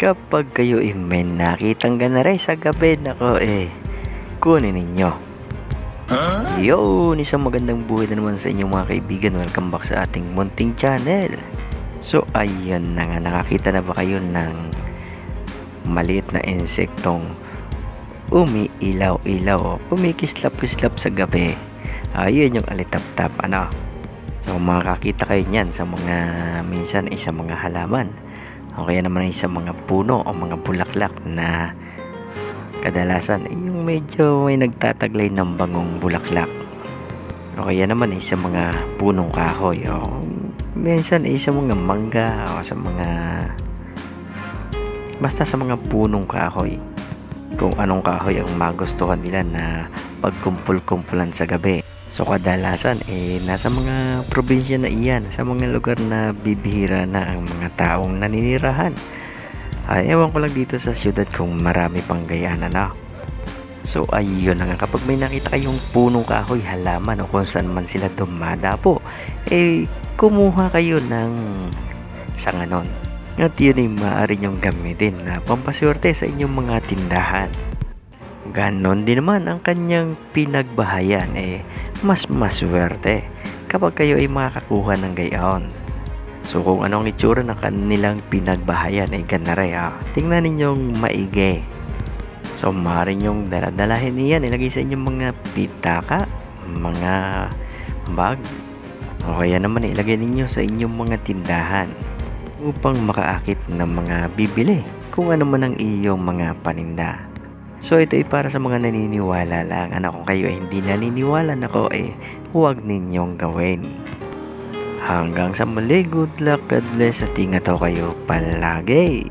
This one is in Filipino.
Kapag kayo may nakitang ganare sa gabi, nako kunin ninyo. Yo, isang magandang buhay na naman sa inyong mga kaibigan. Welcome back sa ating munting channel. So ayan na nga, nakakita na ba kayo ng maliit na insektong umiilaw-ilaw o kumikislap-kislap sa gabi? Ayun yung alitap-tap, ano. So makakita kayo niyan sa mga minsan sa mga halaman, o kaya naman sa mga puno o mga bulaklak na kadalasan yung medyo may nagtataglay ng bangong bulaklak, o kaya naman sa mga punong kahoy, o minsan sa mga mangga, o sa mga basta sa mga punong kahoy, kung anong kahoy ang magustuhan nila na pagkumpul-kumpulan sa gabi. So kadalasan nasa mga probinsya na iyan, sa mga lugar na bibihira na ang mga taong naninirahan. Ewan ko lang dito sa syudad kung marami pang gayaan na. So ayun na nga, kapag may nakita kayong punong kahoy, halaman, o kung saan man sila dumadapo, kumuha kayo ng sanganon. At yun ay maaari nyong gamitin na pampaswerte sa inyong mga tindahan. Ganon din naman ang kanyang pinagbahayan, mas maswerte kapag kayo ay makakakuha ng gayon. So kung anong itsura ng kanilang pinagbahayan ganare, tingnan ninyong maigi. So maaari nyong daladalahin niyan, ilagay sa inyong mga pitaka, mga bag, o kaya naman ilagay ninyo sa inyong mga tindahan upang makaakit ng mga bibili kung ano man ang iyong mga paninda. So ito ay para sa mga naniniwala lang. Kung kayo ay hindi naniniwala, huwag ninyong gawin. Hanggang sa muli, good luck, God bless, at ingat kayo palagi.